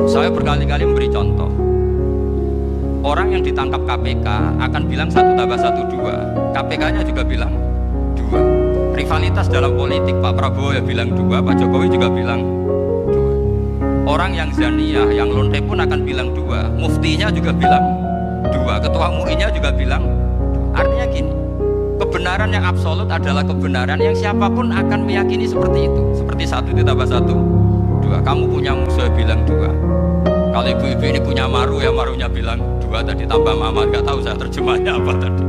Saya berkali-kali memberi contoh. Orang yang ditangkap KPK akan bilang 1 tambah 1 2. KPK-nya juga bilang 2. Rivalitas dalam politik, Pak Prabowo ya bilang 2, Pak Jokowi juga bilang 2. Orang yang zaniah, yang lonte pun akan bilang 2. Muftinya juga bilang 2. Ketua MUI-nya juga bilang 2. Artinya gini, kebenaran yang absolut adalah kebenaran yang siapapun akan meyakini seperti itu. Seperti 1 ditambah 1 2. Kamu punya musuh bilang 2. Kalau ibu-ibu ini punya maru, ya marunya bilang 2 tadi, tambah mama, nggak tahu saya terjemahnya apa tadi.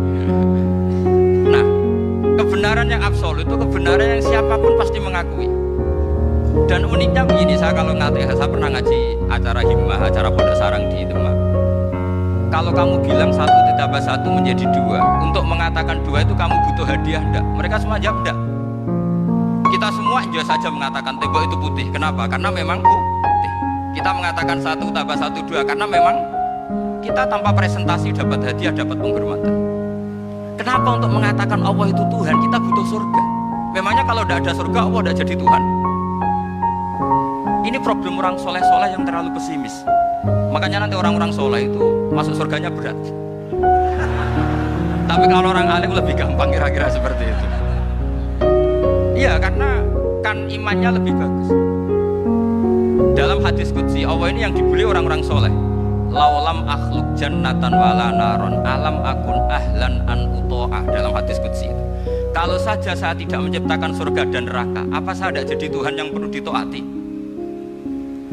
Nah, kebenaran yang absolut itu kebenaran yang siapapun pasti mengakui. Dan uniknya begini, saya kalau saya pernah ngaji acara himmah, acara pondok sarang di Demak. Kalau kamu bilang 1 ditambah 1 menjadi 2, untuk mengatakan 2 itu kamu butuh hadiah enggak? Mereka semua jawab enggak. Kita semua juga saja mengatakan tembok itu putih. Kenapa? Karena memang putih. Kita mengatakan 1 tambah 1 2 karena memang kita tanpa presentasi dapat hadiah, dapat penghormatan. Kenapa untuk mengatakan Allah itu Tuhan kita butuh surga? Memangnya kalau tidak ada surga Allah tidak jadi Tuhan? Ini problem orang soleh-soleh yang terlalu pesimis. Makanya nanti orang-orang soleh itu masuk surganya berat. Tapi kalau orang alim lebih gampang kira-kira seperti itu. Iya, karena kan imannya lebih bagus. Dalam hadis qudsi Allah ini yang dibeli orang-orang soleh. Laulam akhluk jannatan wala naron alam akun ahlan an uto'ah. Dalam hadis qudsi itu, kalau saja saya tidak menciptakan surga dan neraka, apa saya tidak jadi Tuhan yang perlu ditaati?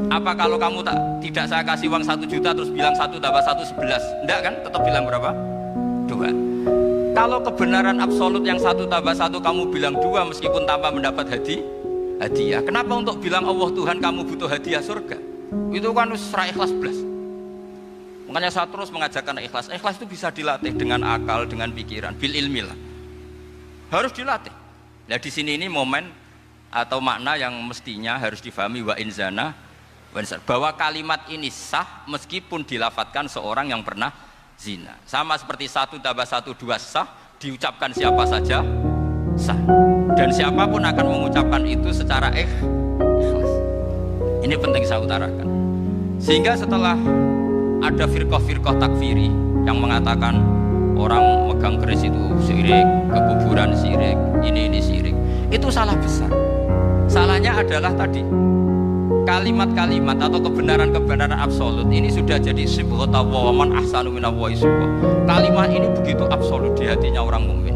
Apa kalau kamu tidak saya kasih uang 1 juta terus bilang 1 tambah 1 11? Enggak kan? Tetap bilang berapa? 2. Kalau kebenaran absolut yang 1 tambah 1 kamu bilang 2 meskipun tanpa mendapat hadiah. Kenapa untuk bilang Allah Tuhan kamu butuh hadiah surga? Itu kan serah ikhlas belas. Makanya saya terus mengajarkan ikhlas. Ikhlas itu bisa dilatih dengan akal, dengan pikiran, bil ilmi lah. Harus dilatih. Nah di sini ini momen atau makna yang mestinya harus difahami wa inzana bahwa kalimat ini sah meskipun dilafadzkan seorang yang pernah zina. Sama seperti 1 tambah 1 2 sah, diucapkan siapa saja sah. Dan siapapun akan mengucapkan itu secara ikhlas. Ini penting saya utarakan. Sehingga setelah ada firqah-firqah takfiri yang mengatakan orang megang keris itu syirik, ke kuburan syirik, ini syirik, itu salah besar. Salahnya adalah tadi kalimat-kalimat atau kebenaran-kebenaran absolut ini sudah jadi sibghata wa man ahsanu minallahi sibghah. Kalimat ini begitu absolut di hatinya orang mukmin.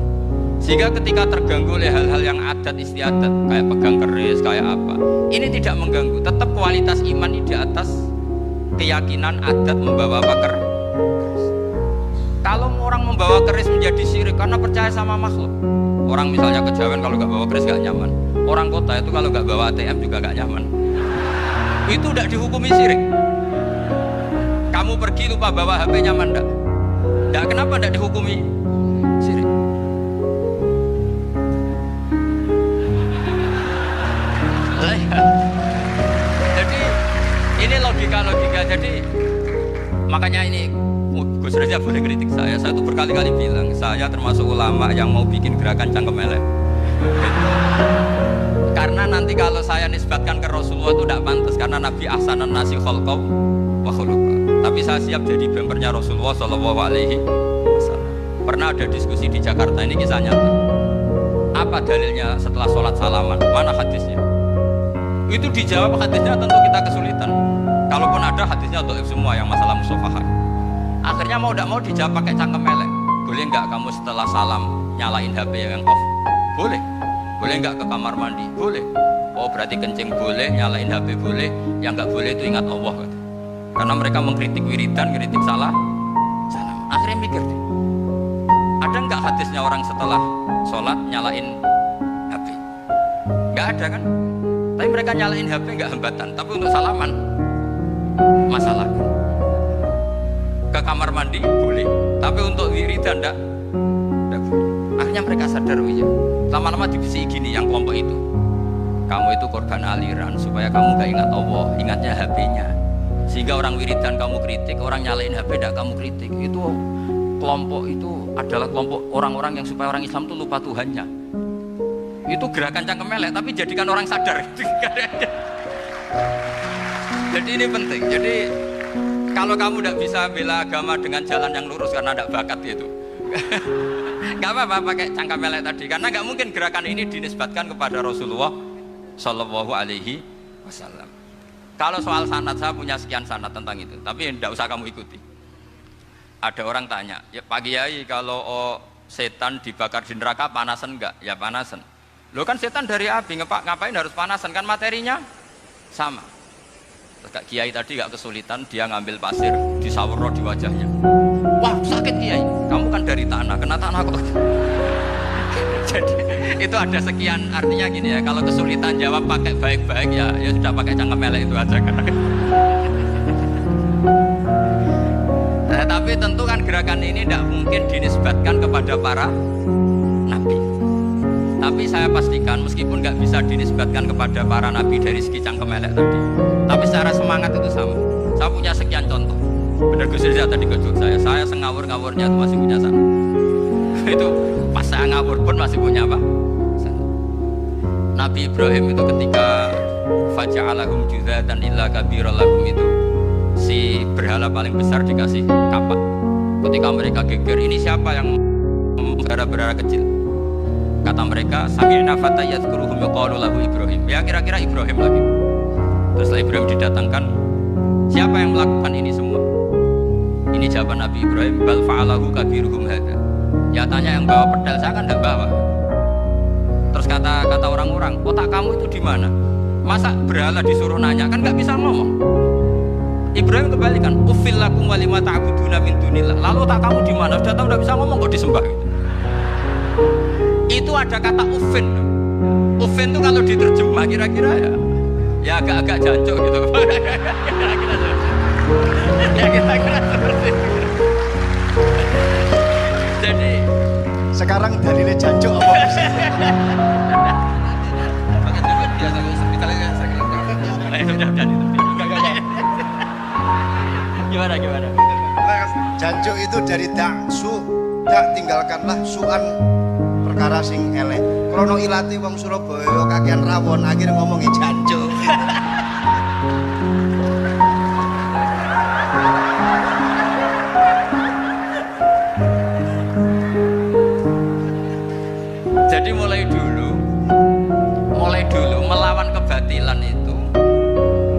Sehingga ketika terganggu oleh hal-hal yang adat istiadat kayak pegang keris, kayak apa, ini tidak mengganggu. Tetap kualitas iman ini di atas keyakinan adat membawa apa keris. Kalau orang membawa keris menjadi syirik karena percaya sama makhluk. Orang misalnya kejawen kalau nggak bawa keris nggak nyaman. Orang kota itu kalau nggak bawa ATM juga nggak nyaman. Itu tidak dihukumi syirik. Kamu pergi lupa bawa HP nyaman enggak? Enggak, kenapa tidak dihukumi syirik? Jadi ini logika. Jadi makanya ini Gus Reza boleh kritik saya itu berkali-kali bilang saya termasuk ulama yang mau bikin gerakan cangkem elek. Karena nanti kalau saya nisbatkan ke Rasulullah itu tidak pantas, karena Nabi ahsanan nasi khalqaw wa khuluqa. Tapi saya siap jadi bempernya Rasulullah Shallallahu Alaihi Wasallam. Pernah ada diskusi di Jakarta, ini kisah nyata. Apa dalilnya setelah sholat salaman? Mana hadisnya? Itu dijawab hadisnya tentu kita kesulitan. Kalaupun ada hadisnya untuk semua yang masalah musafahat. Akhirnya mau tidak mau dijawab pakai cangkem elek. Boleh nggak kamu setelah salam nyalain HP yang off? Boleh. Boleh nggak ke kamar mandi? Boleh. Oh berarti kencing boleh, nyalain HP boleh. Yang nggak boleh itu ingat Allah. Kata. Karena mereka mengkritik wiridan, kritik salam. Akhirnya mikir deh. Ada nggak hadisnya orang setelah sholat nyalain HP? Nggak ada kan? Tapi mereka nyalain HP nggak hambatan. Tapi untuk salaman masalah. Ke kamar mandi boleh. Tapi untuk wiridan enggak boleh. Akhirnya mereka sadar, oh iya. Lama-lama dibisi gini yang kelompok itu. Kamu itu korban aliran supaya kamu gak ingat Allah, ingatnya HP-nya. Sehingga orang wiridan kamu kritik, orang nyalain HP tidak kamu kritik. Itu kelompok itu adalah kelompok orang-orang yang supaya orang Islam itu lupa Tuhannya. Itu gerakan cangkem elek, tapi jadikan orang sadar. Jadi ini penting. Jadi kalau kamu tidak bisa bela agama dengan jalan yang lurus karena tidak bakat gitu, nggak apa-apa pakai cangkam melek tadi, karena nggak mungkin gerakan ini dinisbatkan kepada Rasulullah Shallallahu Alaihi Wasallam. Kalau soal sanad, saya punya sekian sanad tentang itu, tapi tidak usah kamu ikuti. Ada orang tanya, ya Pak Kiai, kalau setan dibakar di neraka panasan enggak? Ya panasan. Lo kan setan dari api, ngapain harus panasan? Kan materinya sama. Kak Kiai tadi gak kesulitan, dia ngambil pasir disawurno di wajahnya. Wah sakit Kiai, kamu kan dari tanah, kena tanah kok. Jadi itu ada sekian, artinya gini ya, kalau kesulitan jawab pakai baik-baik ya sudah pakai cangkem melek itu aja kan. Tapi tentu kan gerakan ini tidak mungkin dinisbatkan kepada para nabi. Tapi saya pastikan meskipun nggak bisa dinisbatkan kepada para nabi dari segi cangkem elek tadi, tapi secara semangat itu sama. Saya punya sekian contoh. Benar Gus Riza tadi ke saya sengawur-ngawurnya itu masih punya sana. Itu pas saya ngawur pun masih punya apa? Sana. Nabi Ibrahim itu ketika faja'alahum juzatan illa kabiral lahum itu si berhala paling besar dikasih kapak. Ketika mereka geger, ini siapa yang berhala kecil? Kata mereka, sami'na fatan yadhkuruhum yuqalu lahu Ibrahim. Ya kira-kira Ibrahim lagi. Terus setelah Ibrahim didatangkan, siapa yang melakukan ini semua? Ini jawaban Nabi Ibrahim, bal fa'alahu kabiruhum hadza. Ya tanya yang bawa pedal, saya kan enggak bawa. Terus kata orang-orang, otak kamu itu di mana? Masa berhala disuruh nanya, kan enggak bisa ngomong. Ibrahim kembalikan, ufil lakum wa lima ta'buduna min dunillah. Lalu otak kamu di mana? Sudah tahu enggak bisa ngomong kok disembah gitu. Itu ada kata ufin. Ufin itu kalau diterjemah kira-kira ya agak-agak jancuk gitu. Kira-kira seperti itu. Jadi sekarang dalilnya jancuk apa sih? Pakai jubah biasa misalnya saya gimana? Jancuk itu dari daksu, tinggalkanlah suan perkara sing elek. Krono ilati wong Surabaya kakean rawon akhirnya ngomongi jancuk. Jadi mulai dulu melawan kebatilan itu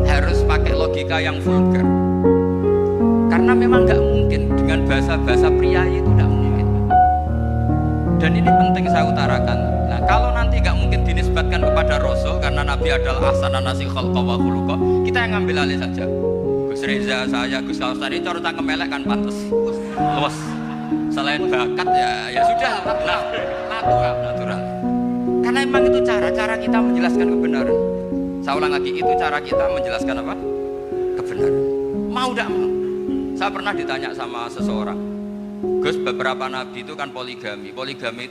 harus pakai logika yang vulgar. Karena memang nggak mungkin dengan bahasa pria itu nggak mungkin. Dan ini penting saya utarakan. Nah, kalau nanti nggak mungkin dinisbatkan kepada Rasul karena Nabi adalah ahsanan nasi khalqa wa khuluqa, kita yang ngambil alih saja. Gus Reza, saya, Gus Kausar ini cara cangkem elek kan pantes. Luas. Selain bakat ya sudah natural. Karena memang itu cara kita menjelaskan kebenaran. Saya ulang lagi, itu cara kita menjelaskan apa? Kebenaran. Mau tidak mau. Saya pernah ditanya sama seseorang, Gus, beberapa nabi itu kan poligami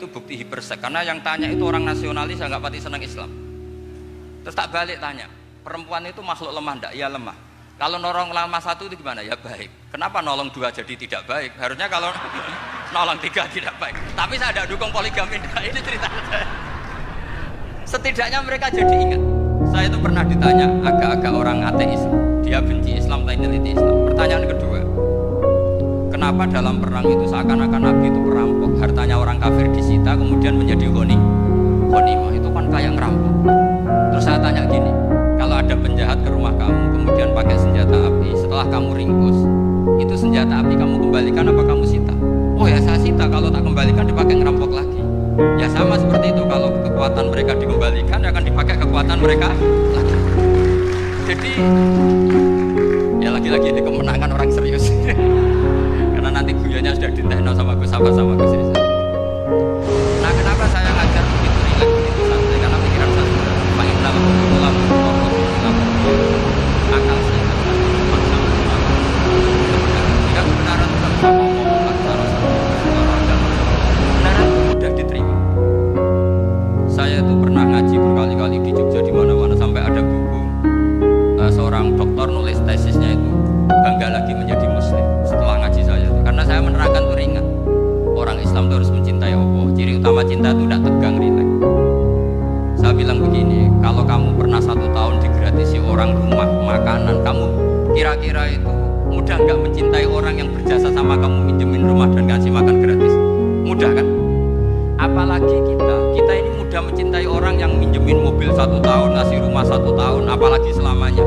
itu bukti hipersek, karena yang tanya itu orang nasionalis yang nggak pati senang Islam. Terus tak balik tanya, perempuan itu makhluk lemah enggak? Ya lemah. Kalau nolong lama satu itu gimana? Ya baik. Kenapa nolong dua jadi tidak baik? Harusnya kalau nolong tiga tidak baik. Tapi saya tidak dukung poligami. Nah, ini cerita saya. Setidaknya mereka jadi ingat. Saya itu pernah ditanya agak-agak orang ateis, dia benci Islam, tapi meneliti Islam. Pertanyaan kedua, kenapa dalam perang itu seakan-akan Nabi itu perampok, hartanya orang kafir disita kemudian menjadi ghanimah, itu kan kayak ngerampok. Terus saya tanya gini, kalau ada penjahat ke rumah kamu kemudian pakai senjata api, setelah kamu ringkus, itu senjata api kamu kembalikan apa kamu sita? Oh ya saya sita, kalau tak kembalikan dipakai ngerampok lagi. Ya sama seperti itu, kalau kekuatan mereka dikembalikan akan dipakai kekuatan mereka lagi. Jadi ya lagi-lagi ini kemenangan orang serius. Karena nanti guyonnya sudah ditekno sama Gus Safa sama Gus Riza. Nah kenapa saya ngajar begitu rileks, begitu santai? Karena pikiran saya sudah makin dalam ulama akal sehat jika kebenaran tidak bisa ngomong kebenaran mudah diterima. Saya itu pernah ngaji berkali-kali di Jogja di mana-mana, sampai ada buku seorang dokter nulis tesisnya itu bangga lagi menjadi muslim setelah ngaji saya itu. Karena saya menerangkan itu ringan, orang Islam itu harus kira-kira itu mudah nggak mencintai orang yang berjasa sama kamu, minjemin rumah dan kasih makan gratis? Mudah kan? Apalagi kita ini mudah mencintai orang yang minjemin mobil 1 tahun, ngasih rumah 1 tahun, apalagi selamanya.